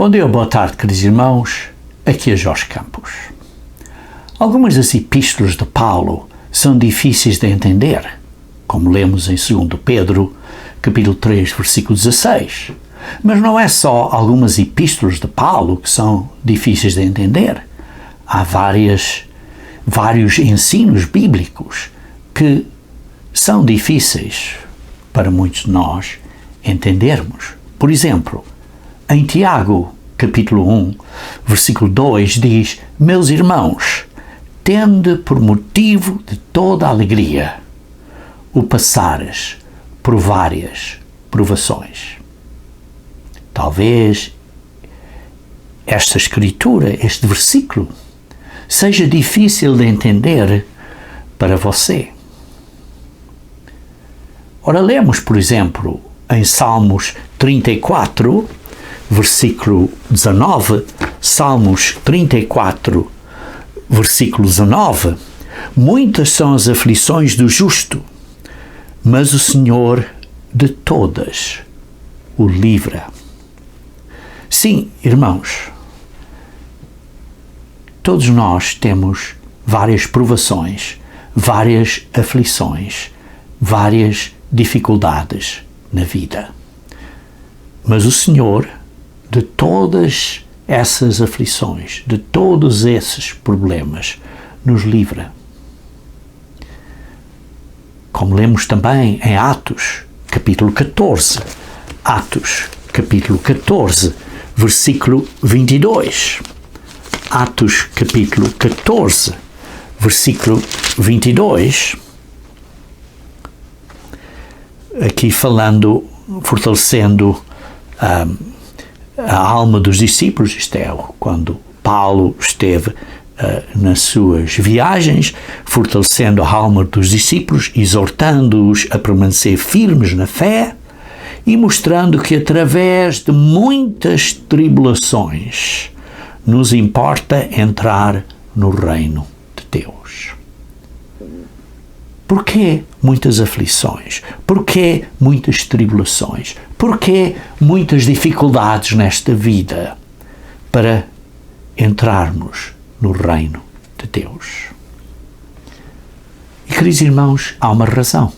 Bom dia, boa tarde, queridos irmãos. Aqui é Jorge Campos. Algumas das epístolas de Paulo são difíceis de entender, como lemos em 2 Pedro, capítulo 3, versículo 16. Mas não é só algumas epístolas de Paulo que são difíceis de entender. Há vários ensinos bíblicos que são difíceis para muitos de nós entendermos. Por exemplo, em Tiago, capítulo 1, versículo 2, diz: Meus irmãos, tende por motivo de toda a alegria o passares por várias provações. Talvez esta escritura, este versículo, seja difícil de entender para você. Ora, lemos, por exemplo, em Salmos 34, versículo 19, Salmos 34, versículo 19, muitas são as aflições do justo, mas o Senhor de todas o livra. Sim, irmãos, todos nós temos várias provações, várias aflições, várias dificuldades na vida. Mas o Senhor, de todas essas aflições, de todos esses problemas, nos livra. Como lemos também em Atos, capítulo 14. Atos, capítulo 14, versículo 22. Atos, capítulo 14, versículo 22. Aqui falando, fortalecendo a alma dos discípulos, isto é, quando Paulo esteve nas suas viagens, fortalecendo a alma dos discípulos, exortando-os a permanecer firmes na fé e mostrando que através de muitas tribulações nos importa entrar no reino de Deus. Porquê muitas aflições? Porquê muitas tribulações? Porquê muitas dificuldades nesta vida para entrarmos no reino de Deus? E, queridos irmãos, há uma razão.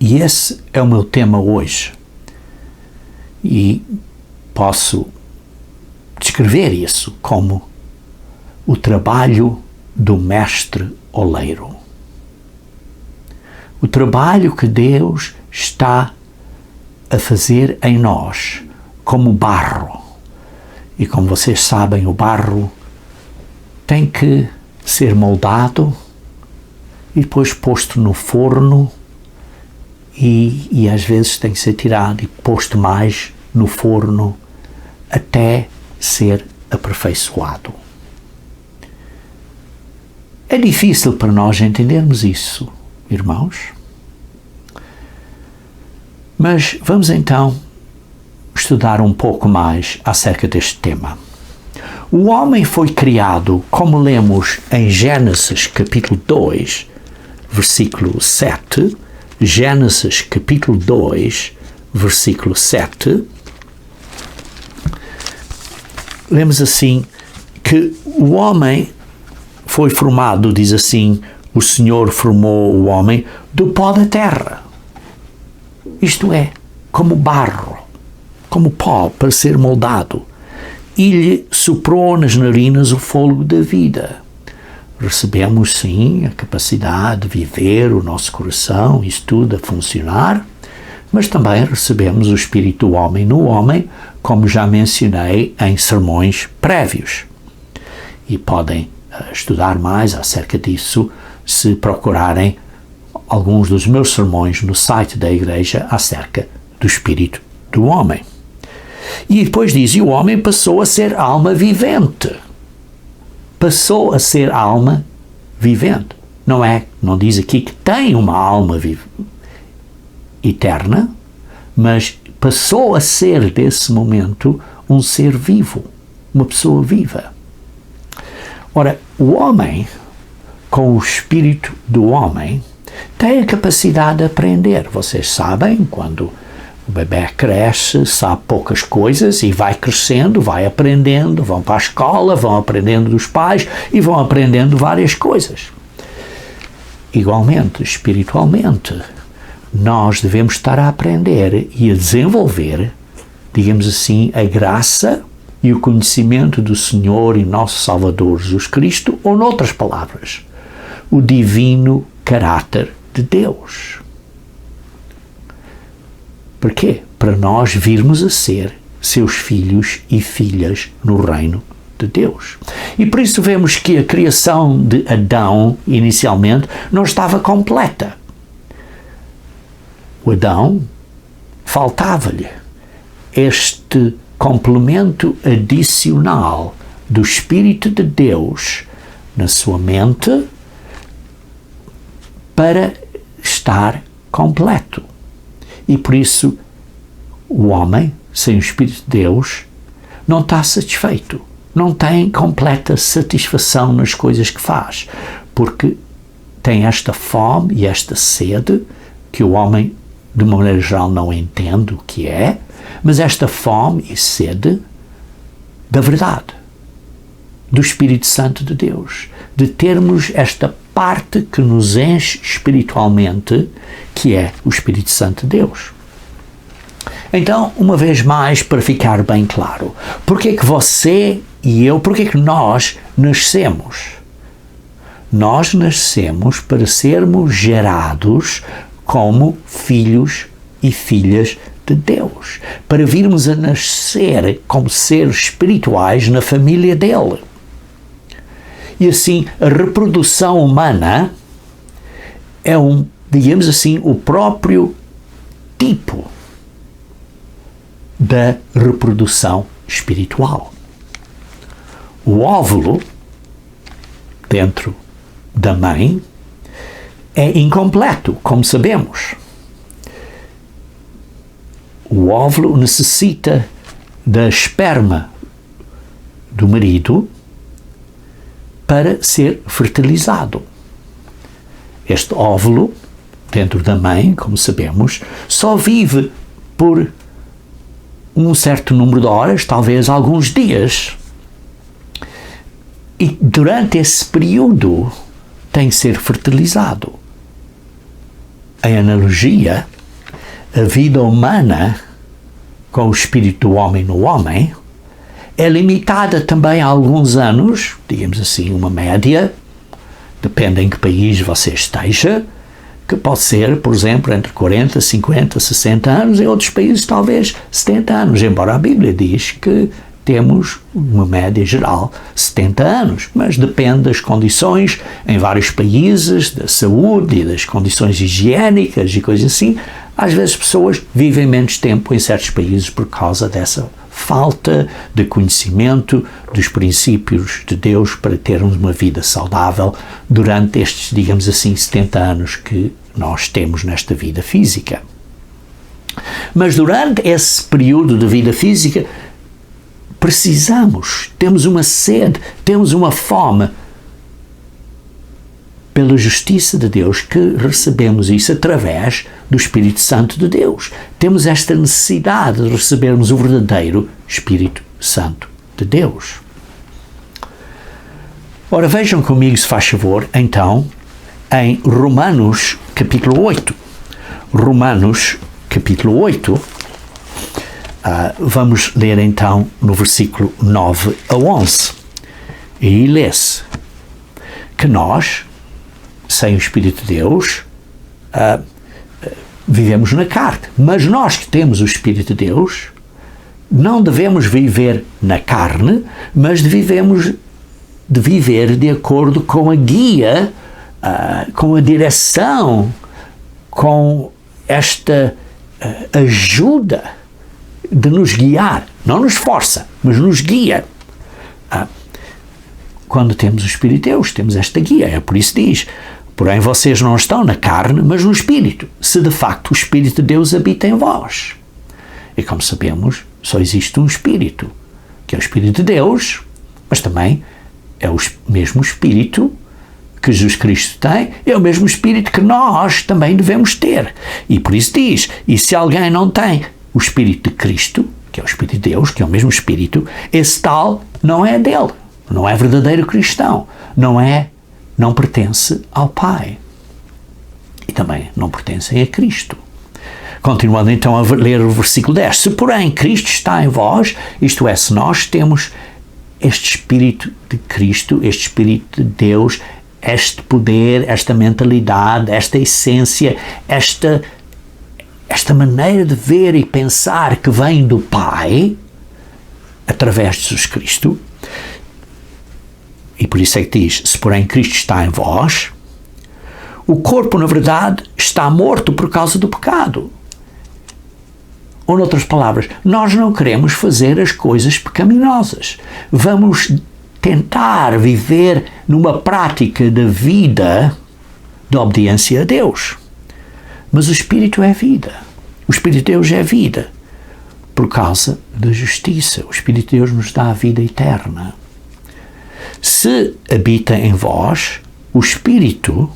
E esse é o meu tema hoje. E posso descrever isso como o trabalho do mestre oleiro. O trabalho que Deus está a fazer em nós, como barro. E como vocês sabem, o barro tem que ser moldado e depois posto no forno e às vezes tem que ser tirado e posto mais no forno até ser aperfeiçoado. É difícil para nós entendermos isso, irmãos. Mas vamos então estudar um pouco mais acerca deste tema. O homem foi criado, como lemos em Gênesis capítulo 2, versículo 7, Gênesis capítulo 2, versículo 7, lemos assim, que o homem foi formado, diz assim, o Senhor formou o homem do pó da terra. Isto é, como barro, como pó para ser moldado. E lhe soprou nas narinas o fôlego da vida. Recebemos, sim, a capacidade de viver, o nosso coração, isso tudo a funcionar, mas também recebemos o espírito do homem no homem, como já mencionei em sermões prévios. E podem estudar mais acerca disso se procurarem alguns dos meus sermões no site da igreja acerca do espírito do homem. E depois diz, e o homem passou a ser alma vivente. Passou a ser alma vivente. Não diz aqui que tem uma alma eterna, mas passou a ser, desse momento, um ser vivo, uma pessoa viva. Ora, o homem, com o espírito do homem, tem a capacidade de aprender. Vocês sabem, quando O bebê cresce, sabe poucas coisas e vai crescendo, vai aprendendo, vão para a escola, vão aprendendo dos pais e vão aprendendo várias coisas. Igualmente, espiritualmente, nós devemos estar a aprender e a desenvolver, digamos assim, a graça e o conhecimento do Senhor e nosso Salvador Jesus Cristo, ou, noutras palavras, o divino caráter de Deus. Por quê? Para nós virmos a ser seus filhos e filhas no reino de Deus. E por isso vemos que a criação de Adão, inicialmente, não estava completa. O Adão faltava-lhe este complemento adicional do Espírito de Deus na sua mente para estar completo. E por isso o homem, sem o Espírito de Deus, não está satisfeito, não tem completa satisfação nas coisas que faz, porque tem esta fome e esta sede que o homem, de uma maneira geral, não entende o que é, mas esta fome e sede da verdade, do Espírito Santo de Deus, de termos esta parte que nos enche espiritualmente, que é o Espírito Santo de Deus. Então, uma vez mais, para ficar bem claro, porque é que você e eu, porque é que nós nascemos? Nós nascemos para sermos gerados como filhos e filhas de Deus, para virmos a nascer como seres espirituais na família dele. E assim, a reprodução humana é digamos assim, o próprio tipo da reprodução espiritual. O óvulo dentro da mãe é incompleto, como sabemos. O óvulo necessita da esperma do marido para ser fertilizado. Este óvulo, dentro da mãe, como sabemos, só vive por um certo número de horas, talvez alguns dias. E durante esse período tem que ser fertilizado. Em analogia, a vida humana, com o espírito do homem no homem, é limitada também a alguns anos, digamos assim, uma média, depende em que país você esteja, que pode ser, por exemplo, entre 40, 50, 60 anos, em outros países talvez 70 anos, embora a Bíblia diz que temos uma média geral 70 anos, mas depende das condições em vários países, da saúde e das condições higiênicas e coisas assim. Às vezes pessoas vivem menos tempo em certos países por causa dessa falta de conhecimento dos princípios de Deus para termos uma vida saudável durante estes, digamos assim, 70 anos que nós temos nesta vida física. Mas durante esse período de vida física, temos uma sede, temos uma fome pela justiça de Deus, que recebemos isso através do Espírito Santo de Deus. Temos esta necessidade de recebermos o verdadeiro Espírito Santo de Deus. Ora, vejam comigo, se faz favor, então, em Romanos capítulo 8. Romanos capítulo 8, vamos ler então no versículo 9 a 11. E aí lê-se que nós, sem o Espírito de Deus, vivemos na carne. Mas nós que temos o Espírito de Deus, não devemos viver na carne, mas devemos de viver de acordo com a guia, com a direção, com esta ajuda de nos guiar. Não nos força, mas nos guia. Quando temos o Espírito de Deus, temos esta guia. É por isso que diz: porém vocês não estão na carne, mas no Espírito, se de facto o Espírito de Deus habita em vós. E como sabemos, só existe um Espírito, que é o Espírito de Deus, mas também é o mesmo Espírito que Jesus Cristo tem, é o mesmo Espírito que nós também devemos ter. E por isso diz: e se alguém não tem o Espírito de Cristo, que é o Espírito de Deus, que é o mesmo Espírito, esse tal não é dele, não é verdadeiro cristão, não pertence ao Pai. E também não pertencem a Cristo. Continuando então a ler o versículo 10. Se porém Cristo está em vós, isto é, se nós temos este Espírito de Cristo, este Espírito de Deus, este poder, esta mentalidade, esta essência, esta maneira de ver e pensar que vem do Pai, através de Jesus Cristo, e por isso é que diz, se porém Cristo está em vós, o corpo, na verdade, está morto por causa do pecado. Ou, noutras palavras, nós não queremos fazer as coisas pecaminosas. Vamos tentar viver numa prática da vida de obediência a Deus. Mas o Espírito é vida. O Espírito de Deus é vida por causa da justiça. O Espírito de Deus nos dá a vida eterna. Se habita em vós o Espírito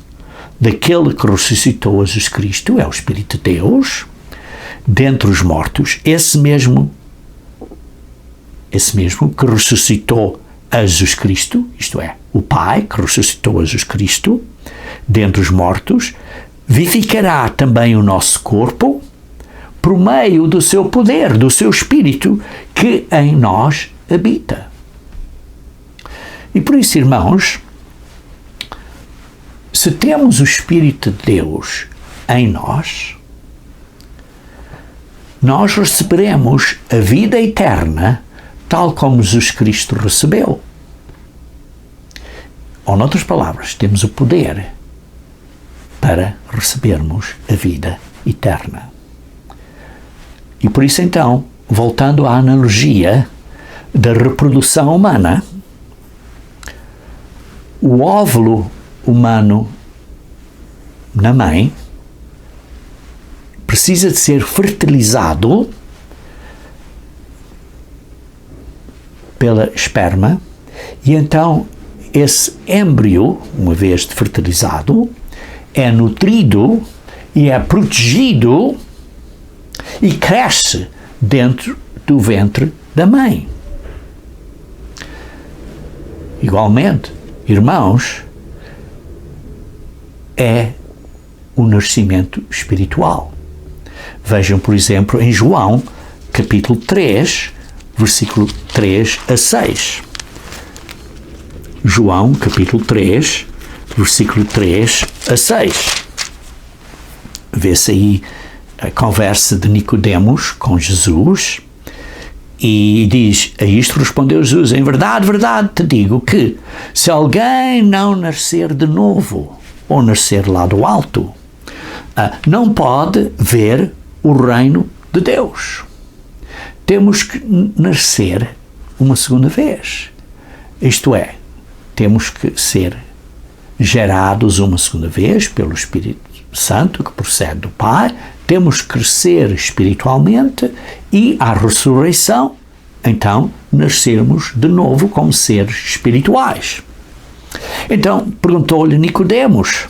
daquele que ressuscitou a Jesus Cristo, é o Espírito de Deus, dentre os mortos, esse mesmo que ressuscitou a Jesus Cristo, isto é, o Pai que ressuscitou a Jesus Cristo, dentre os mortos, vivificará também o nosso corpo por meio do seu poder, do seu Espírito que em nós habita. E por isso, irmãos, se temos o Espírito de Deus em nós, nós receberemos a vida eterna tal como Jesus Cristo recebeu. Ou, noutras palavras, temos o poder para recebermos a vida eterna. E por isso, então, voltando à analogia da reprodução humana, o óvulo humano na mãe precisa de ser fertilizado pela esperma e então esse êmbrio, uma vez fertilizado, é nutrido e é protegido e cresce dentro do ventre da mãe. Igualmente, irmãos, é o nascimento espiritual. Vejam, por exemplo, em João, capítulo 3, versículo 3 a 6. João, capítulo 3, versículo 3 a 6. Vê-se aí a conversa de Nicodemos com Jesus e diz, a isto respondeu Jesus, em verdade, verdade te digo que se alguém não nascer de novo, ou nascer lá do alto, não pode ver o reino de Deus. Temos que nascer uma segunda vez. Isto é, temos que ser gerados uma segunda vez pelo Espírito Santo, que procede do Pai, temos que crescer espiritualmente e, à ressurreição, então, nascermos de novo como seres espirituais. Então, perguntou-lhe Nicodemos,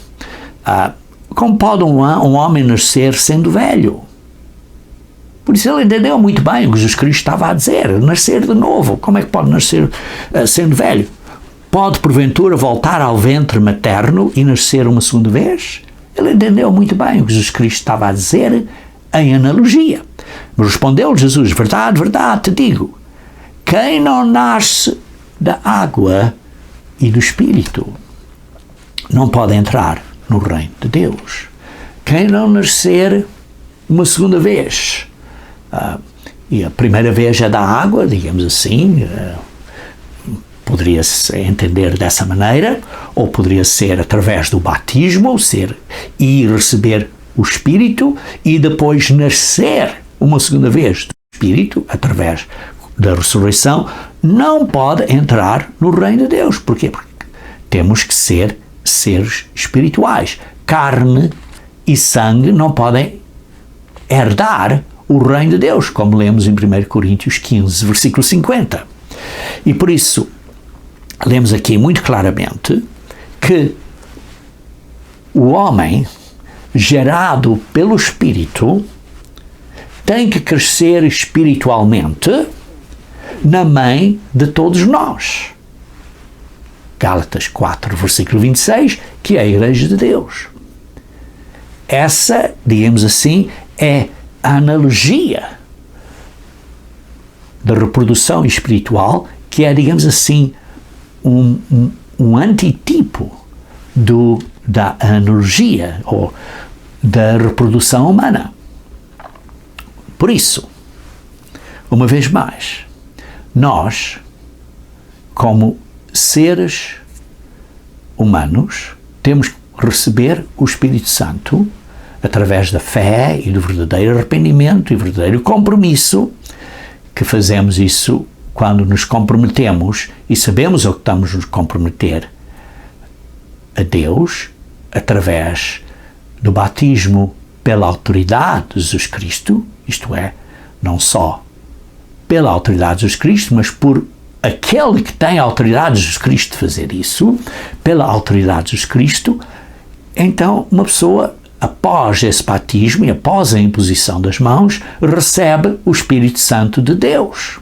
como pode um homem nascer sendo velho? Por isso ele entendeu muito bem o que Jesus Cristo estava a dizer, nascer de novo. Como é que pode nascer sendo velho? Pode, porventura, voltar ao ventre materno e nascer uma segunda vez? Ele entendeu muito bem o que Jesus Cristo estava a dizer em analogia. Mas respondeu-lhe Jesus, verdade, verdade, te digo, quem não nasce da água e do Espírito não pode entrar no reino de Deus. Quem não nascer uma segunda vez, e a primeira vez é da água, digamos assim, poderia-se entender dessa maneira, ou poderia ser através do batismo, e receber o Espírito, e depois nascer uma segunda vez do Espírito, através da ressurreição, não pode entrar no reino de Deus. Porquê? Porque temos que ser seres espirituais. Carne e sangue não podem herdar o reino de Deus, como lemos em 1 Coríntios 15, versículo 50. E por isso, lemos aqui muito claramente que o homem gerado pelo Espírito tem que crescer espiritualmente na mãe de todos nós. Gálatas 4, versículo 26, que é a Igreja de Deus. Essa, digamos assim, é a analogia da reprodução espiritual, que é, digamos assim, um antitipo da analogia ou da reprodução humana. Por isso, uma vez mais, nós, como seres humanos, temos que receber o Espírito Santo através da fé e do verdadeiro arrependimento e verdadeiro compromisso, que fazemos isso quando nos comprometemos e sabemos ao que estamos a nos comprometer a Deus através do batismo pela autoridade de Jesus Cristo, isto é, não só pela autoridade de Jesus Cristo, mas por aquele que tem a autoridade de Jesus Cristo de fazer isso, pela autoridade de Jesus Cristo. Então uma pessoa, após esse batismo e após a imposição das mãos, recebe o Espírito Santo de Deus,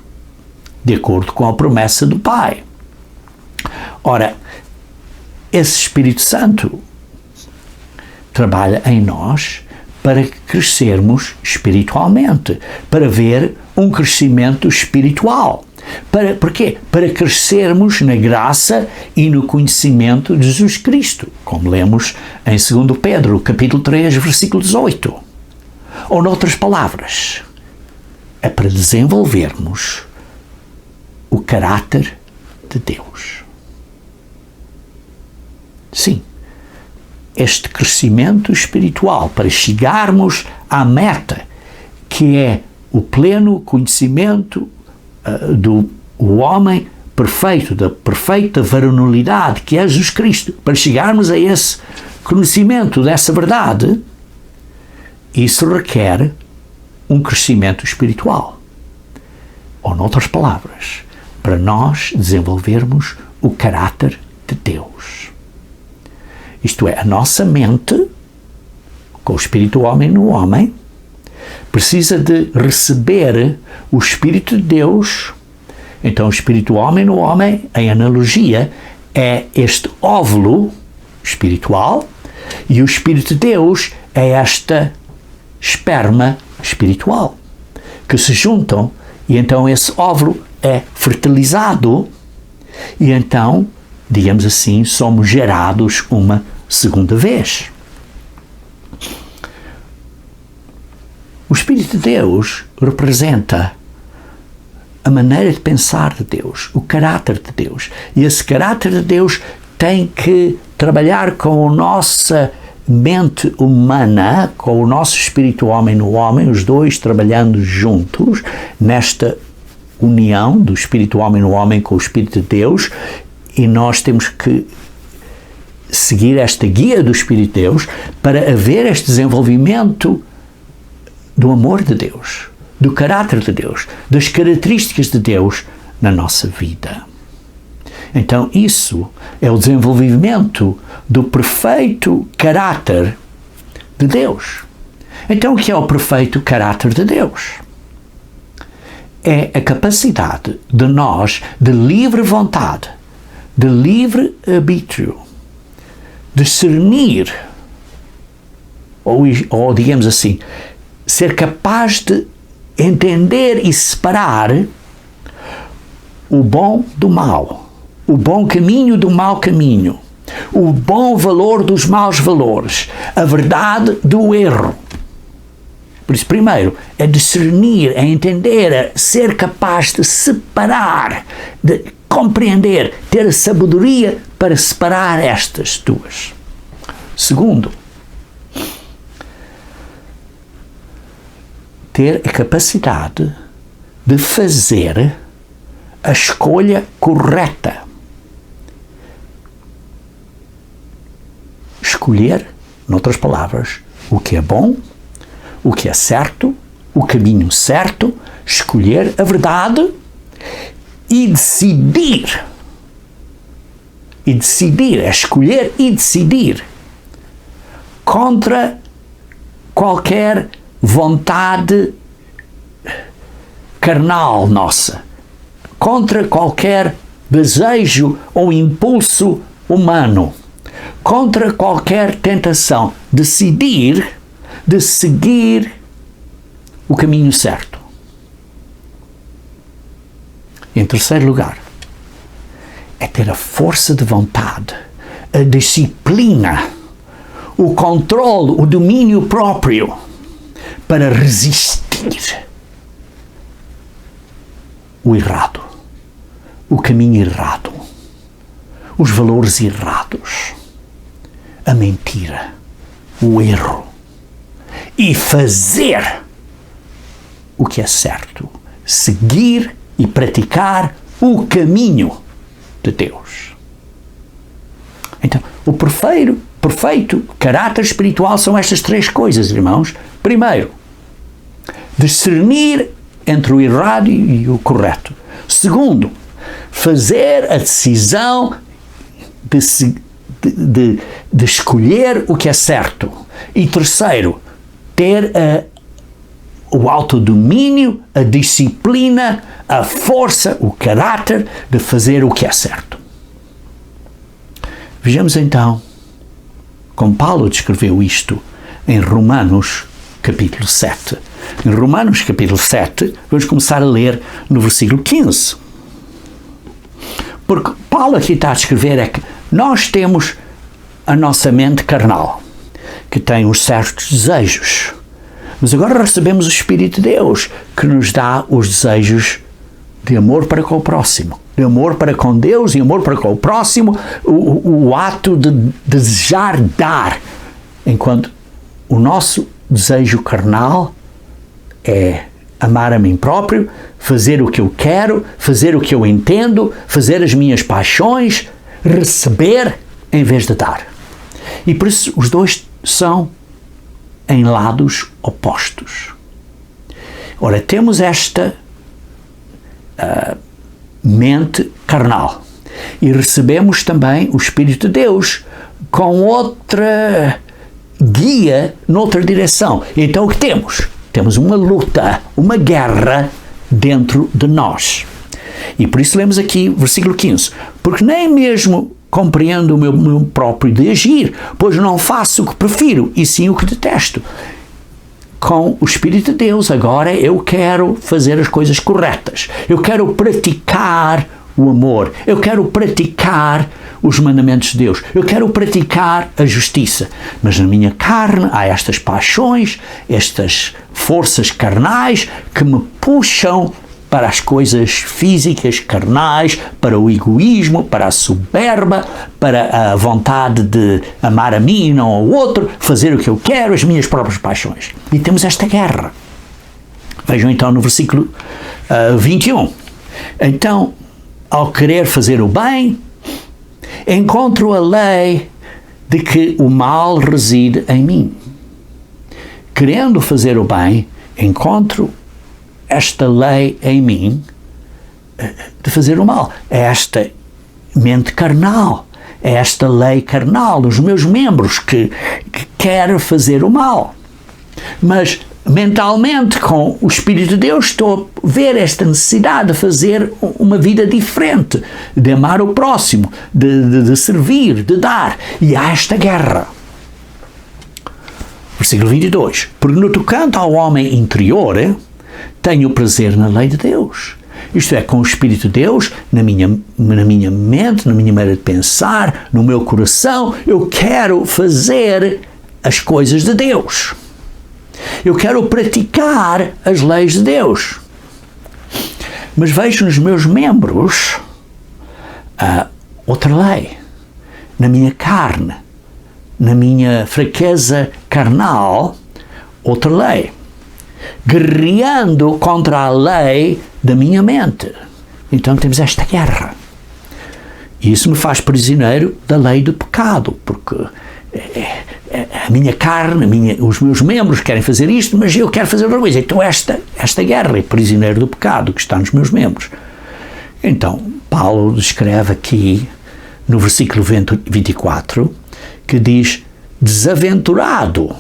de acordo com a promessa do Pai. Ora, esse Espírito Santo trabalha em nós para crescermos espiritualmente, para ver um crescimento espiritual. Porquê? Para crescermos na graça e no conhecimento de Jesus Cristo, como lemos em 2 Pedro, capítulo 3, versículo 18. Ou, noutras palavras, é para desenvolvermos o caráter de Deus. Sim, este crescimento espiritual para chegarmos à meta, que é o pleno conhecimento do homem perfeito, da perfeita varonilidade que é Jesus Cristo, para chegarmos a esse conhecimento dessa verdade, isso requer um crescimento espiritual. Ou, noutras palavras, para nós desenvolvermos o caráter de Deus. Isto é, a nossa mente, com o espírito do homem no homem, precisa de receber o Espírito de Deus. Então, o Espírito do homem no homem, em analogia, é este óvulo espiritual, e o Espírito de Deus é esta esperma espiritual, que se juntam, e então esse óvulo é fertilizado, e então, digamos assim, somos gerados uma segunda vez. O Espírito de Deus representa a maneira de pensar de Deus, o caráter de Deus. E esse caráter de Deus tem que trabalhar com a nossa mente humana, com o nosso espírito homem no homem, os dois trabalhando juntos, nesta união do espírito homem no homem com o Espírito de Deus, e nós temos que seguir esta guia do Espírito de Deus para haver este desenvolvimento do amor de Deus, do caráter de Deus, das características de Deus na nossa vida. Então isso é o desenvolvimento do perfeito caráter de Deus. Então o que é o perfeito caráter de Deus? É a capacidade de nós, de livre vontade, de livre arbítrio, discernir, ou digamos assim, ser capaz de entender e separar o bom do mal, o bom caminho do mau caminho, o bom valor dos maus valores, a verdade do erro. Por isso, primeiro, é discernir, é entender, é ser capaz de separar, de compreender, ter a sabedoria para separar estas duas. Segundo, ter a capacidade de fazer a escolha correta. Escolher, noutras palavras, o que é bom, o que é certo, o caminho certo, escolher a verdade e decidir. E decidir, é escolher e decidir contra qualquer vontade carnal nossa, contra qualquer desejo ou impulso humano, contra qualquer tentação, decidir de seguir o caminho certo. Em terceiro lugar, é ter a força de vontade, a disciplina, o controle, o domínio próprio para resistir o errado, o caminho errado, os valores errados, a mentira, o erro, e fazer o que é certo, seguir e praticar o caminho de Deus. Então, o perfeito caráter espiritual são estas três coisas, irmãos. Primeiro, discernir entre o errado e o correto. Segundo, fazer a decisão de escolher o que é certo. E terceiro, ter o autodomínio, a disciplina, a força, o caráter de fazer o que é certo. Vejamos então como Paulo descreveu isto em Romanos capítulo 7. Em Romanos capítulo 7, vamos começar a ler no versículo 15. Porque Paulo aqui está a descrever é que nós temos a nossa mente carnal, que tem uns certos desejos. Mas agora recebemos o Espírito de Deus, que nos dá os desejos de amor para com o próximo, de amor para com Deus e amor para com o próximo, o ato de desejar dar, enquanto o nosso desejo carnal é amar a mim próprio, fazer o que eu quero, fazer o que eu entendo, fazer as minhas paixões, receber em vez de dar. E por isso os dois são em lados opostos. Ora, temos esta mente carnal e recebemos também o Espírito de Deus com outra guia, noutra direção. Então o que temos? Temos uma luta, uma guerra dentro de nós. E por isso lemos aqui versículo 15. Porque nem mesmo compreendo o meu próprio de agir, pois não faço o que prefiro, e sim o que detesto. Com o Espírito de Deus, agora eu quero fazer as coisas corretas. Eu quero praticar o amor. Eu quero praticar os mandamentos de Deus. Eu quero praticar a justiça. Mas na minha carne há estas paixões, estas forças carnais que me puxam para as coisas físicas, carnais, para o egoísmo, para a soberba, para a vontade de amar a mim e não ao outro, fazer o que eu quero, as minhas próprias paixões. E temos esta guerra. Vejam então no versículo 21. Então, ao querer fazer o bem, encontro a lei de que o mal reside em mim. Querendo fazer o bem, encontro esta lei em mim de fazer o mal. É esta mente carnal, é esta lei carnal dos meus membros que quer fazer o mal. Mas mentalmente, com o Espírito de Deus, estou a ver esta necessidade de fazer uma vida diferente, de amar o próximo, de servir, de dar. E há esta guerra. Versículo 22. Porque no tocante ao homem interior, tenho prazer na lei de Deus. Isto é, com o Espírito de Deus, na minha mente, na minha maneira de pensar, no meu coração, eu quero fazer as coisas de Deus. Eu quero praticar as leis de Deus. Mas vejo nos meus membros outra lei. Na minha carne, na minha fraqueza carnal, outra lei. Guerreando contra a lei da minha mente. Então temos esta guerra. E isso me faz prisioneiro da lei do pecado, porque a minha carne, os meus membros querem fazer isto, mas eu quero fazer outra coisa. Então esta guerra é prisioneiro do pecado que está nos meus membros. Então, Paulo descreve aqui, no versículo 24, que diz: desaventurado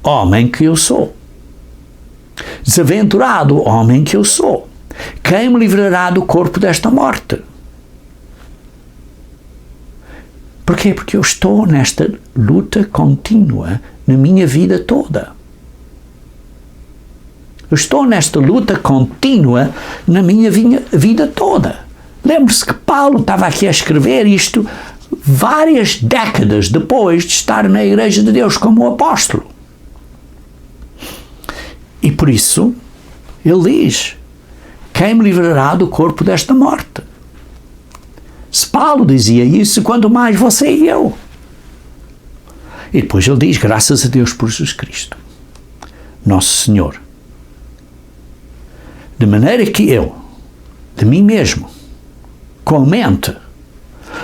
homem que eu sou. Desaventurado homem que eu sou. Quem me livrará do corpo desta morte? Porquê? Porque eu estou nesta luta contínua na minha vida toda. Eu estou nesta luta contínua na minha vida toda. Lembre-se que Paulo estava aqui a escrever isto várias décadas depois de estar na Igreja de Deus como apóstolo. E por isso, ele diz: quem me livrará do corpo desta morte? Se Paulo dizia isso, quanto mais você e eu. E depois ele diz: graças a Deus por Jesus Cristo, nosso Senhor. De maneira que eu, de mim mesmo, com a mente,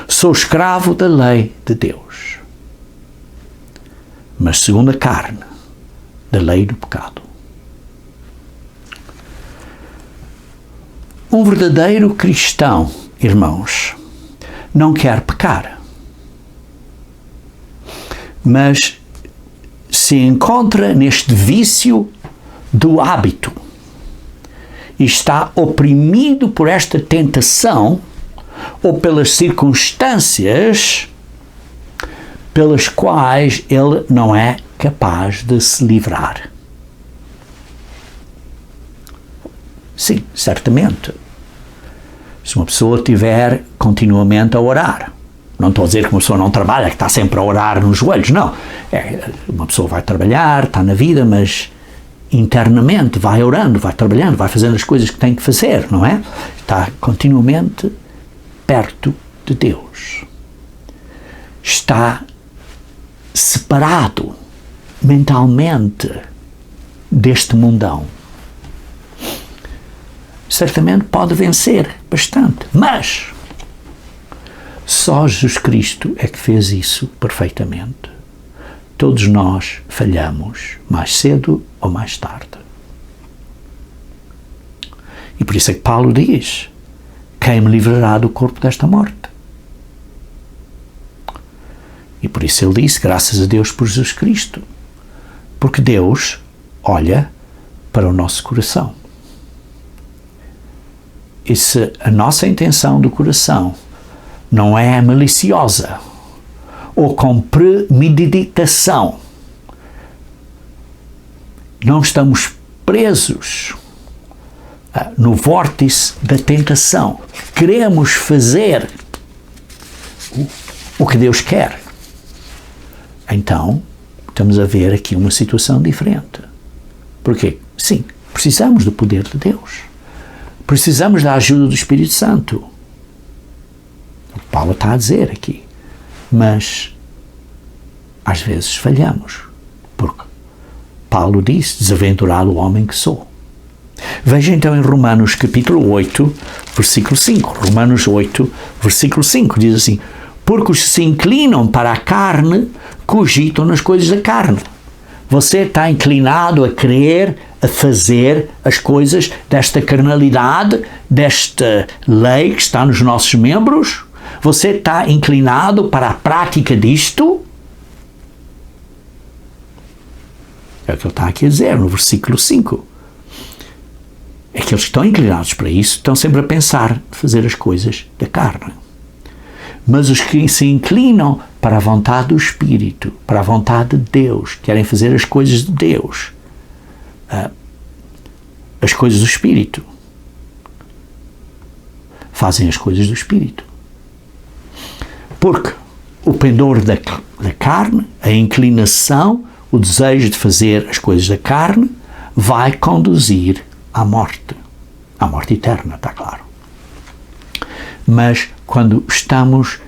sou escravo da lei de Deus, mas segundo a carne, da lei do pecado. Um verdadeiro cristão, irmãos, não quer pecar, mas se encontra neste vício do hábito e está oprimido por esta tentação ou pelas circunstâncias pelas quais ele não é capaz de se livrar. Sim, certamente. Se uma pessoa estiver continuamente a orar, não estou a dizer que uma pessoa não trabalha, que está sempre a orar nos joelhos, não. Uma pessoa vai trabalhar, está na vida, mas internamente vai orando, vai trabalhando, vai fazendo as coisas que tem que fazer, não é? Está continuamente perto de Deus. Está separado mentalmente deste mundão. Certamente pode vencer bastante, mas só Jesus Cristo é que fez isso perfeitamente. Todos nós falhamos, mais cedo ou mais tarde. E por isso é que Paulo diz: quem me livrará do corpo desta morte? E por isso ele disse: graças a Deus por Jesus Cristo. Porque Deus olha para o nosso coração. E se a nossa intenção do coração não é maliciosa ou com premeditação, não estamos presos no vórtice da tentação, queremos fazer o que Deus quer, então estamos a ver aqui uma situação diferente. Porquê? Sim, precisamos do poder de Deus. Precisamos da ajuda do Espírito Santo. O que Paulo está a dizer aqui. Mas, às vezes, falhamos. Porque Paulo diz: desaventurado o homem que sou. Veja então em Romanos capítulo 8, versículo 5. Romanos 8, versículo 5 diz assim: porque os que se inclinam para a carne cogitam nas coisas da carne. Você está inclinado a querer, a fazer as coisas desta carnalidade, desta lei que está nos nossos membros? Você está inclinado para a prática disto? É o que ele está aqui a dizer no versículo 5. Aqueles que estão inclinados para isso estão sempre a pensar fazer as coisas da carne. Mas os que se inclinam para a vontade do Espírito, para a vontade de Deus, querem fazer as coisas de Deus, as coisas do Espírito, fazem as coisas do Espírito. Porque o pendor da carne, a inclinação, o desejo de fazer as coisas da carne, vai conduzir à morte eterna, está claro. Mas quando estamos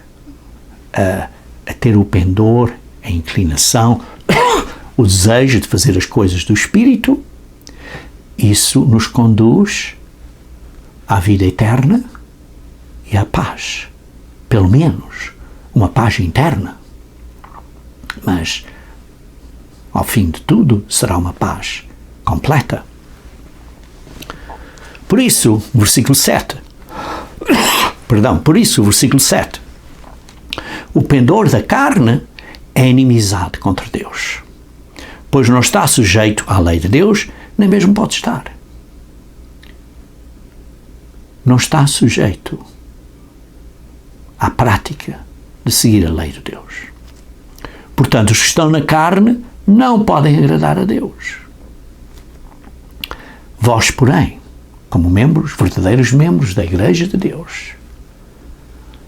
a ter o pendor, a inclinação, o desejo de fazer as coisas do Espírito, isso nos conduz à vida eterna e à paz. Pelo menos uma paz interna. Mas, ao fim de tudo, será uma paz completa. Por isso, versículo 7. Por isso, versículo 7. O pendor da carne é inimizade contra Deus, pois não está sujeito à lei de Deus, nem mesmo pode estar. não está sujeito à prática de seguir a lei de Deus. Portanto, os que estão na carne não podem agradar a Deus. Vós, porém, como membros, verdadeiros membros da Igreja de Deus,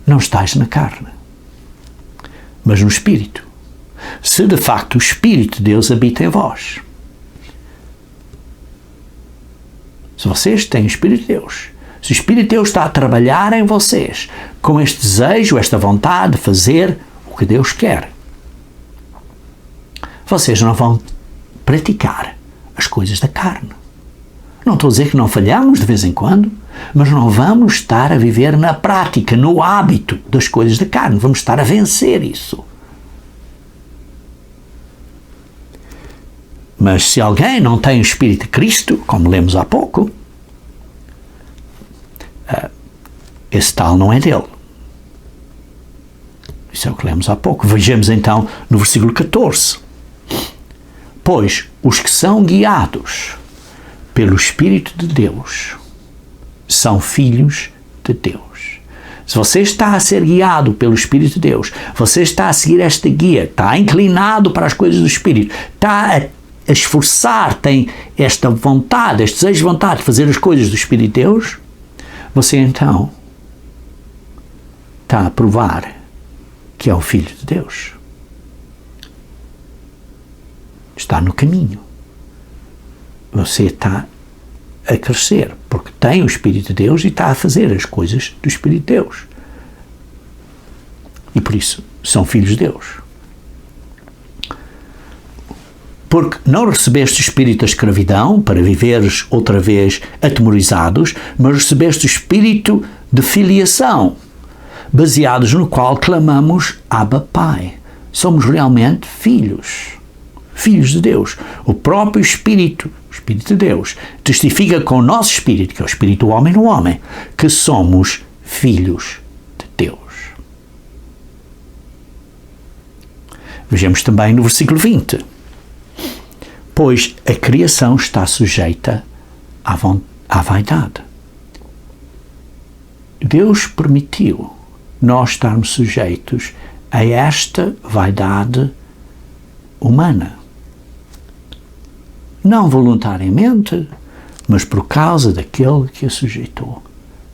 não estáis na carne, mas no Espírito, se de facto o Espírito de Deus habita em vós. Se vocês têm o Espírito de Deus, se o Espírito de Deus está a trabalhar em vocês com este desejo, esta vontade de fazer o que Deus quer, vocês não vão praticar as coisas da carne. Não estou a dizer que não falhamos de vez em quando, mas não vamos estar a viver na prática, no hábito das coisas da carne. Vamos estar a vencer isso. Mas se alguém não tem o Espírito de Cristo, como lemos há pouco, esse tal não é dele. Isso é o que lemos há pouco. Vejamos então no versículo 14. Pois os que são guiados pelo Espírito de Deus são filhos de Deus. Se você está a ser guiado pelo Espírito de Deus, você está a seguir esta guia, está inclinado para as coisas do Espírito, está a esforçar, tem esta vontade, este desejo de vontade de fazer as coisas do Espírito de Deus, você então está a provar que é o Filho de Deus. Está no caminho. Você está a crescer, porque tem o Espírito de Deus e está a fazer as coisas do Espírito de Deus. E por isso são filhos de Deus. Porque não recebeste o espírito da escravidão para viveres outra vez atemorizados, mas recebeste o espírito de filiação, baseados no qual clamamos Abba Pai. Somos realmente filhos de Deus. O próprio Espírito, o Espírito de Deus, testifica com o nosso Espírito, que é o Espírito do homem no homem, que somos filhos de Deus. Vejamos também no versículo 20. Pois a criação está sujeita à vaidade. Deus permitiu nós estarmos sujeitos a esta vaidade humana. Não voluntariamente, mas por causa daquele que a sujeitou.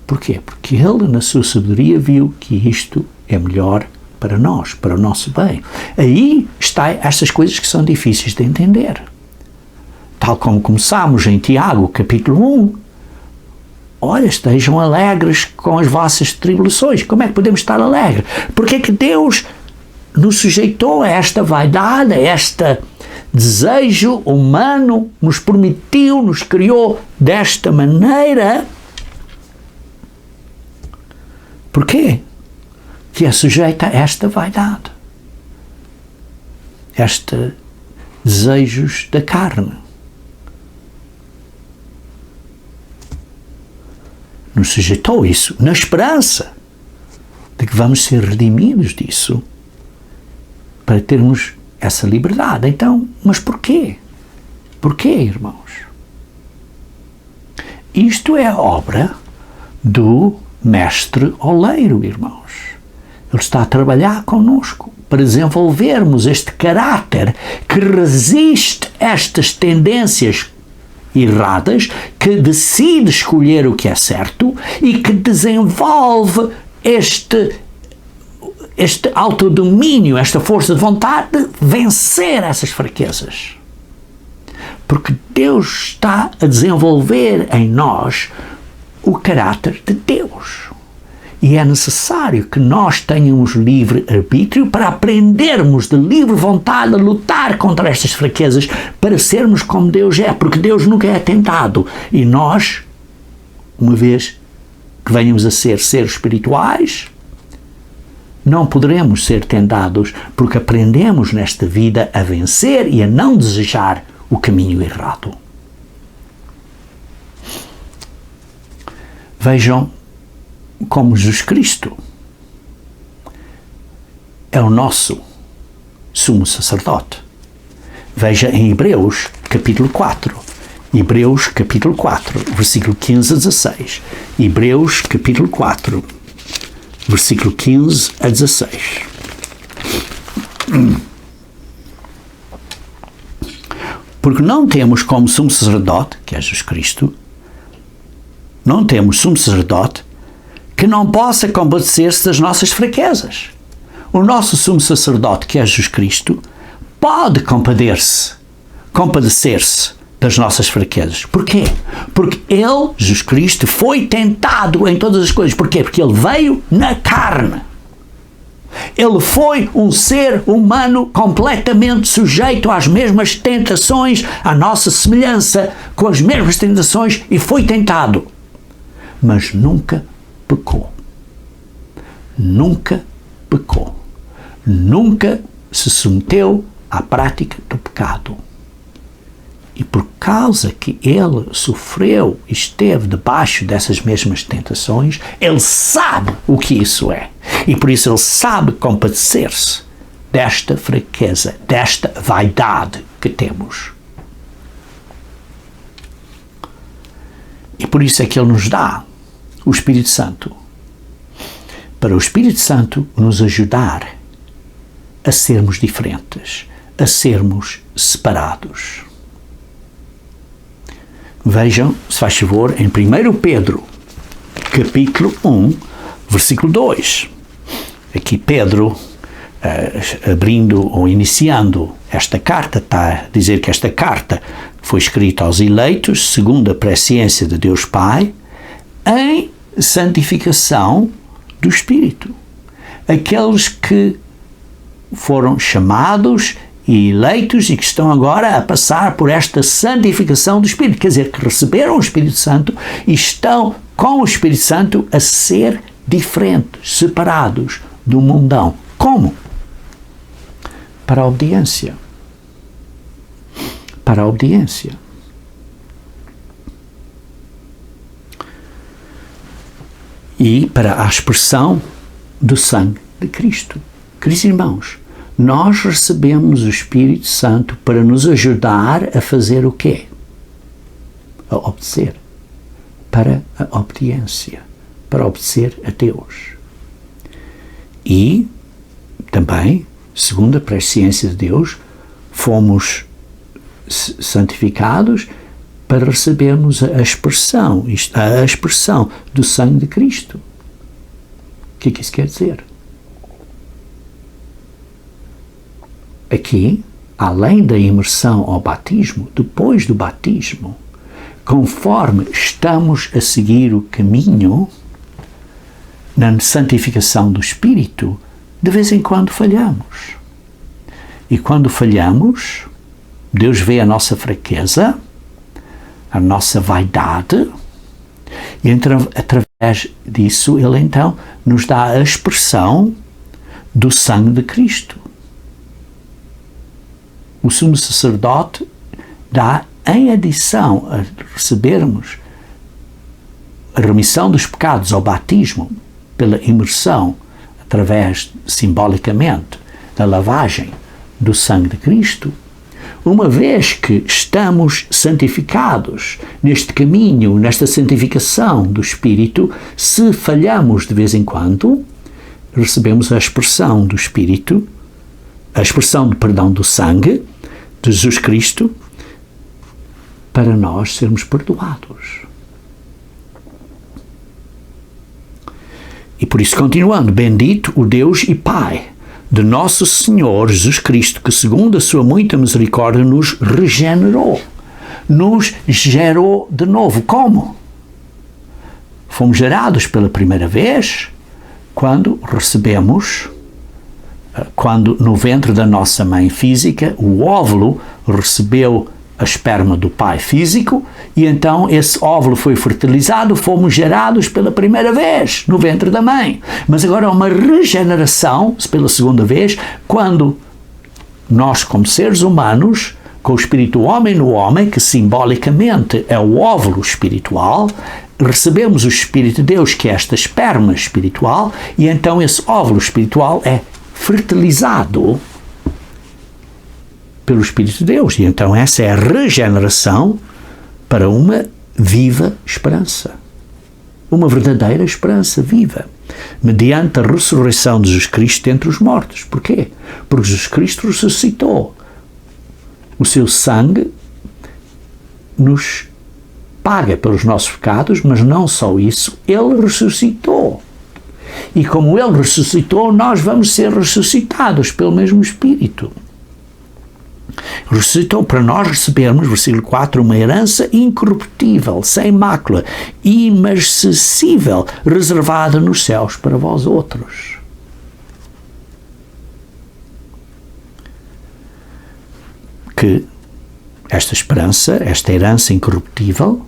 Porquê? Porque ele, na sua sabedoria, viu que isto é melhor para nós, para o nosso bem. Aí está estas coisas que são difíceis de entender. Tal como começámos em Tiago, capítulo 1. Olha, estejam alegres com as vossas tribulações. Como é que podemos estar alegres? Porque é que Deus nos sujeitou a esta vaidade, a este desejo humano, nos permitiu, nos criou desta maneira? Porquê? Que é sujeita a esta vaidade, estes desejos da carne. Nos sujeitou isso na esperança de que vamos ser redimidos disso para termos essa liberdade. Então, mas porquê? Porquê, irmãos? Isto é a obra do mestre oleiro, irmãos. Ele está a trabalhar connosco para desenvolvermos este caráter que resiste a estas tendências erradas, que decide escolher o que é certo e que desenvolve este autodomínio, esta força de vontade de vencer essas fraquezas. Porque Deus está a desenvolver em nós o caráter de Deus. E é necessário que nós tenhamos livre-arbítrio para aprendermos de livre vontade a lutar contra estas fraquezas, para sermos como Deus é, porque Deus nunca é tentado. E nós, uma vez que venhamos a ser seres espirituais, não poderemos ser tentados, porque aprendemos nesta vida a vencer e a não desejar o caminho errado. Vejam como Jesus Cristo é o nosso sumo sacerdote. Veja em Hebreus, capítulo 4. Hebreus capítulo 4, versículo 15 a 16. Hebreus capítulo 4, versículo 15 a 16. Porque não temos como sumo sacerdote, que é Jesus Cristo, não temos sumo sacerdote que não possa compadecer-se das nossas fraquezas. O nosso sumo sacerdote, que é Jesus Cristo, pode compadecer-se das nossas fraquezas. Porquê? Porque ele, Jesus Cristo, foi tentado em todas as coisas. Porquê? Porque ele veio na carne. Ele foi um ser humano completamente sujeito às mesmas tentações, à nossa semelhança, com as mesmas tentações, e foi tentado. Mas nunca pecou. Nunca pecou. Nunca se submeteu à prática do pecado. E por causa que ele sofreu e esteve debaixo dessas mesmas tentações, ele sabe o que isso é. E por isso ele sabe compadecer-se desta fraqueza, desta vaidade que temos. E por isso é que ele nos dá o Espírito Santo. Para o Espírito Santo nos ajudar a sermos diferentes, a sermos separados. Vejam, se faz favor, em 1 Pedro, capítulo 1, versículo 2. Aqui Pedro, abrindo ou iniciando esta carta, está a dizer que esta carta foi escrita aos eleitos, segundo a presciência de Deus Pai, em santificação do Espírito. Aqueles que foram chamados e eleitos e que estão agora a passar por esta santificação do Espírito, quer dizer, que receberam o Espírito Santo e estão com o Espírito Santo a ser diferentes, separados do mundão. Como? Para a obediência. Para a obediência. E para a expressão do sangue de Cristo. Queridos irmãos, nós recebemos o Espírito Santo para nos ajudar a fazer o quê? A obedecer. Para a obediência. Para obedecer a Deus. E também, segundo a presciência de Deus, fomos santificados para recebermos a expressão do sangue de Cristo. O que é que isso quer dizer? Aqui, além da imersão ao batismo, depois do batismo, conforme estamos a seguir o caminho na santificação do Espírito, de vez em quando falhamos. E quando falhamos, Deus vê a nossa fraqueza, a nossa vaidade, e através disso Ele então nos dá a expressão do sangue de Cristo. O sumo sacerdote dá, em adição a recebermos a remissão dos pecados ao batismo, pela imersão, através, simbolicamente, da lavagem do sangue de Cristo, uma vez que estamos santificados neste caminho, nesta santificação do Espírito, se falhamos de vez em quando, recebemos a expressão do Espírito, a expressão de perdão do sangue de Jesus Cristo, para nós sermos perdoados. E por isso, continuando, bendito o Deus e Pai de nosso Senhor Jesus Cristo, que segundo a sua muita misericórdia nos regenerou, nos gerou de novo. Como? Fomos gerados pela primeira vez quando no ventre da nossa mãe física, o óvulo recebeu a esperma do pai físico e então esse óvulo foi fertilizado, fomos gerados pela primeira vez no ventre da mãe. Mas agora há uma regeneração, pela segunda vez, quando nós, como seres humanos, com o espírito homem no homem, que simbolicamente é o óvulo espiritual, recebemos o Espírito de Deus, que é esta esperma espiritual, e então esse óvulo espiritual é fertilizado pelo Espírito de Deus. E então essa é a regeneração para uma viva esperança. Uma verdadeira esperança viva, mediante a ressurreição de Jesus Cristo dentre os mortos. Porquê? Porque Jesus Cristo ressuscitou. O seu sangue nos paga pelos nossos pecados, mas não só isso, Ele ressuscitou. E como Ele ressuscitou, nós vamos ser ressuscitados pelo mesmo Espírito. Ressuscitou para nós recebermos, versículo 4, uma herança incorruptível, sem mácula, imarcessível, reservada nos céus para vós outros. Que esta esperança, esta herança incorruptível,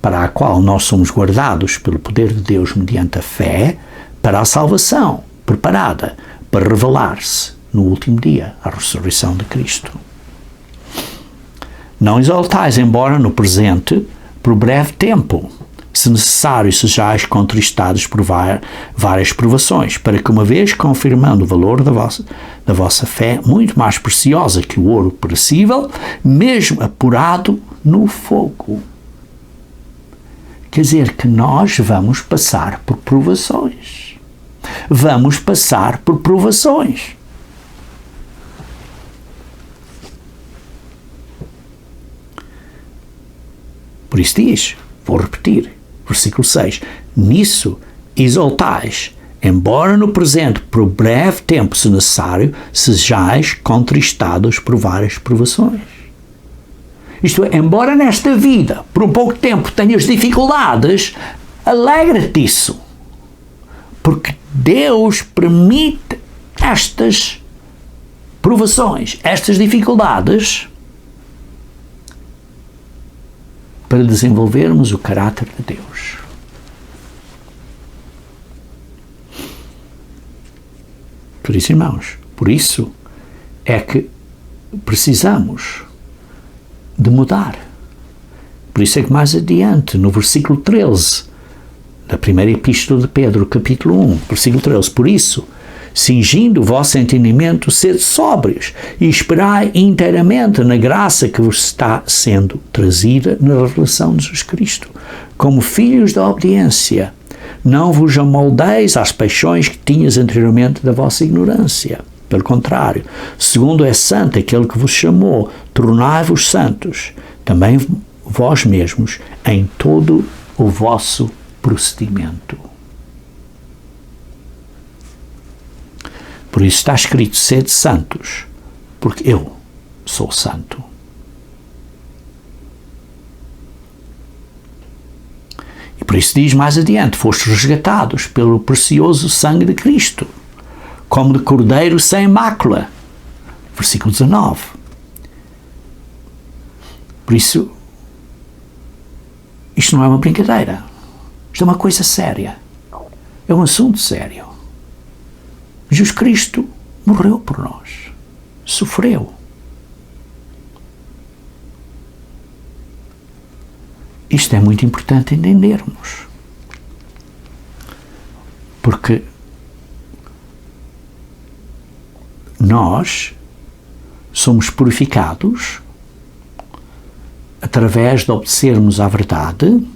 para a qual nós somos guardados pelo poder de Deus mediante a fé, para a salvação, preparada para revelar-se no último dia, a ressurreição de Cristo. Não exaltais, embora no presente, por breve tempo, se necessário sejais contristados por várias provações, para que, uma vez confirmando o valor da vossa fé, muito mais preciosa que o ouro perecível, mesmo apurado no fogo. Quer dizer que nós vamos passar por provações. Vamos passar por provações. Por isso diz, vou repetir, versículo 6, nisso exaltais, embora no presente, por breve tempo, se necessário, sejais contristados por várias provações. Isto é, embora nesta vida, por um pouco tempo, tenhas dificuldades, alegra-te disso. Porque Deus permite estas provações, estas dificuldades, para desenvolvermos o caráter de Deus. Por isso, irmãos, por isso é que precisamos de mudar. Por isso é que mais adiante, no versículo 13, da primeira epístola de Pedro, capítulo 1, versículo 13, por isso, cingindo o vosso entendimento, sede sóbrios e esperai inteiramente na graça que vos está sendo trazida na revelação de Jesus Cristo. Como filhos da obediência, não vos amoldeis às paixões que tinhas anteriormente da vossa ignorância. Pelo contrário, segundo é santo aquele que vos chamou, tornai-vos santos, também vós mesmos, em todo o vosso procedimento. Por isso está escrito, sede santos, porque eu sou santo. E por isso diz mais adiante, fostes resgatados pelo precioso sangue de Cristo, como de cordeiro sem mácula. Versículo 19. Por isso, isto não é uma brincadeira. Isto é uma coisa séria. É um assunto sério. Jesus Cristo morreu por nós, sofreu. Isto é muito importante entendermos, porque nós somos purificados através de obedecermos à verdade,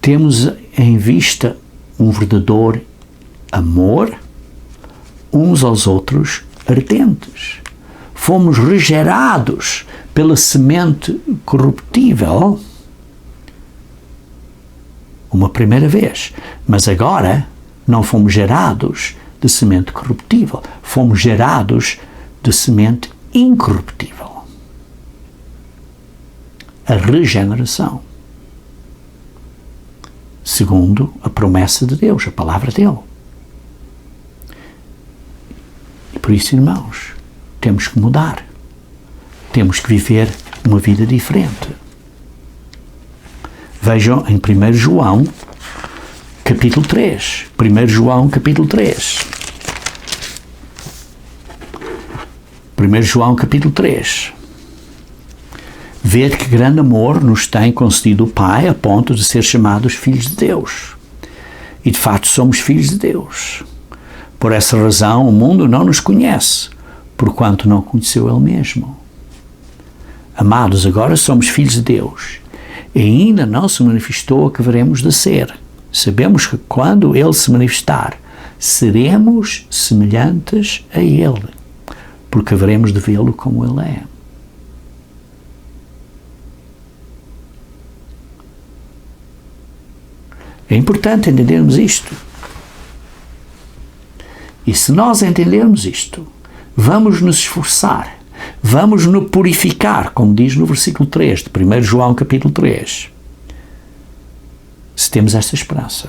temos em vista um verdadeiro amor uns aos outros ardentes. Fomos regerados pela semente corruptível uma primeira vez, mas agora não fomos gerados de semente corruptível, fomos gerados de semente incorruptível. A regeneração, segundo a promessa de Deus, a palavra dele. Por isso, irmãos, temos que mudar. Temos que viver uma vida diferente. Vejam em 1 João, capítulo 3. 1 João, capítulo 3. 1 João, capítulo 3. Vede que grande amor nos tem concedido o Pai a ponto de ser chamados filhos de Deus. E de facto somos filhos de Deus. Por essa razão, o mundo não nos conhece, porquanto não conheceu Ele mesmo. Amados, agora somos filhos de Deus. E ainda não se manifestou o que veremos de ser. Sabemos que quando Ele se manifestar, seremos semelhantes a Ele, porque haveremos de vê-lo como Ele é. É importante entendermos isto. E se nós entendermos isto, vamos nos esforçar, vamos nos purificar, como diz no versículo 3 de 1 João capítulo 3. Se temos esta esperança,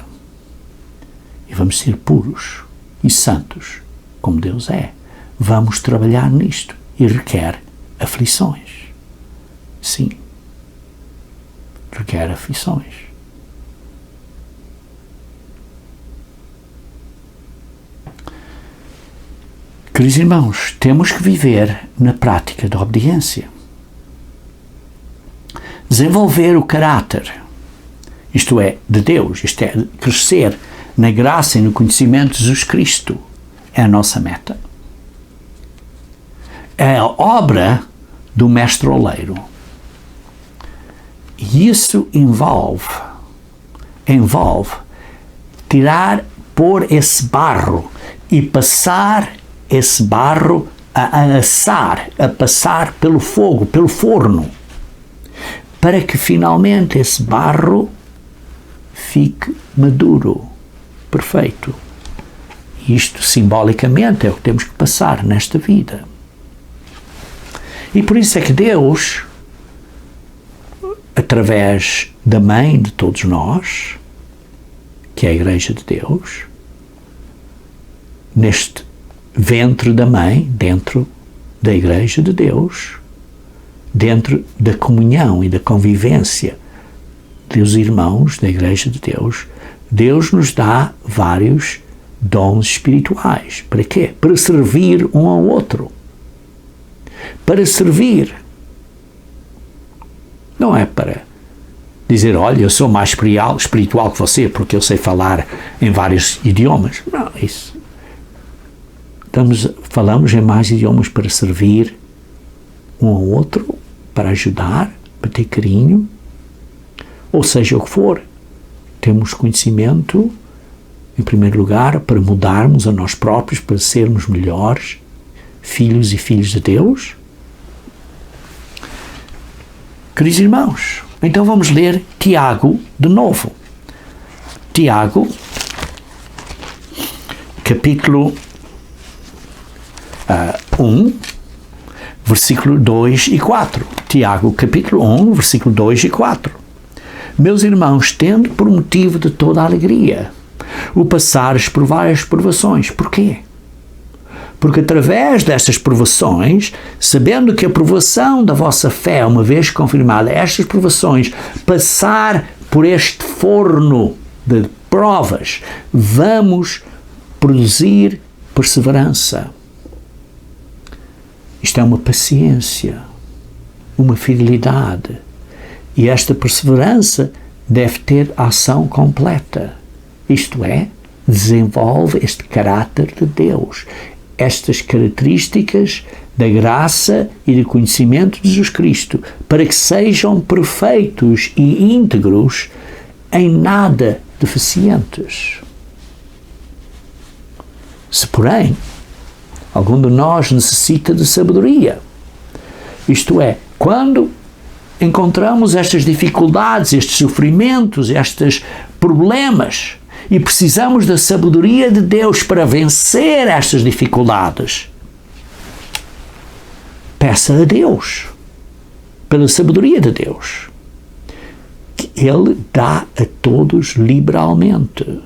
e vamos ser puros e santos, como Deus é, vamos trabalhar nisto, e requer aflições. Sim, requer aflições. Queridos irmãos, temos que viver na prática da obediência. Desenvolver o caráter, isto é, de Deus, isto é, crescer na graça e no conhecimento de Jesus Cristo, é a nossa meta. É a obra do mestre oleiro. E isso envolve tirar, pôr esse barro e passar esse barro a assar, a passar pelo fogo, pelo forno, para que finalmente esse barro fique maduro, perfeito. Isto simbolicamente é o que temos que passar nesta vida. E por isso é que Deus, através da mãe de todos nós, que é a Igreja de Deus, neste ventre da mãe, dentro da Igreja de Deus, dentro da comunhão e da convivência dos irmãos da Igreja de Deus, Deus nos dá vários dons espirituais. Para quê? Para servir um ao outro. Para servir. Não é para dizer, olha, eu sou mais espiritual que você porque eu sei falar em vários idiomas. Não, isso. Falamos em mais idiomas para servir um ao outro, para ajudar, para ter carinho, ou seja o que for. Temos conhecimento, em primeiro lugar, para mudarmos a nós próprios, para sermos melhores filhos e filhas de Deus. Queridos irmãos, então vamos ler Tiago de novo. Tiago, capítulo 1, versículo 2 e 4. Tiago, capítulo 1, versículo 2 e 4. Meus irmãos, tendo por motivo de toda a alegria o passares por várias provações. Porquê? Porque através destas provações, sabendo que a provação da vossa fé, uma vez confirmada, estas provações, passar por este forno de provas, vamos produzir perseverança. Isto é uma paciência, uma fidelidade. E esta perseverança deve ter ação completa. Isto é, desenvolve este caráter de Deus, estas características da graça e do conhecimento de Jesus Cristo, para que sejam perfeitos e íntegros, em nada deficientes. Se, porém, algum de nós necessita de sabedoria, isto é, quando encontramos estas dificuldades, estes sofrimentos, estes problemas, e precisamos da sabedoria de Deus para vencer estas dificuldades, peça a Deus, pela sabedoria de Deus, que Ele dá a todos liberalmente.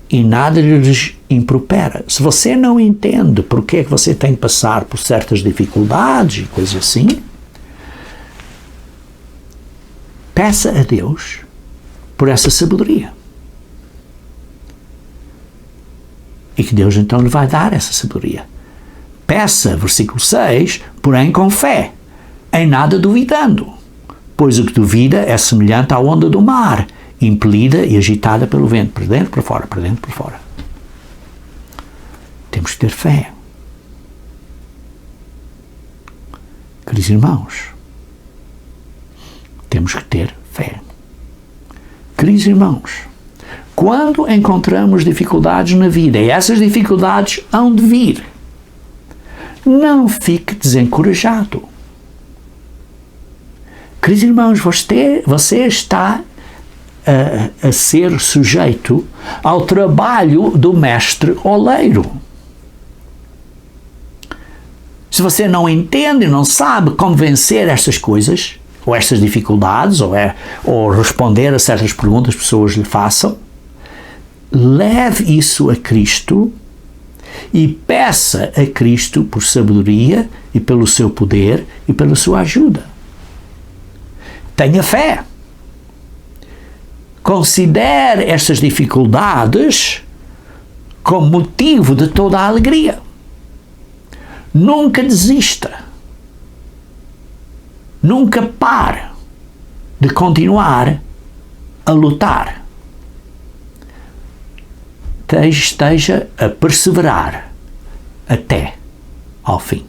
E nada lhes impropera. Se você não entende porque é que você tem que passar por certas dificuldades e coisas assim, peça a Deus por essa sabedoria. E que Deus então lhe vai dar essa sabedoria. Peça, versículo 6, porém com fé, em nada duvidando, pois o que duvida é semelhante à onda do mar, impelida e agitada pelo vento, para dentro, para fora, para dentro, para fora. Temos que ter fé. Queridos irmãos, temos que ter fé. Queridos irmãos, quando encontramos dificuldades na vida, e essas dificuldades hão de vir, não fique desencorajado. Queridos irmãos, você está a ser sujeito ao trabalho do mestre oleiro. Se você não entende, não sabe como vencer estas coisas, ou estas dificuldades, ou responder a certas perguntas que as pessoas lhe façam, leve isso a Cristo e peça a Cristo por sabedoria e pelo seu poder e pela sua ajuda. Tenha fé. Considere estas dificuldades como motivo de toda a alegria. Nunca desista. Nunca pare de continuar a lutar. Esteja a perseverar até ao fim.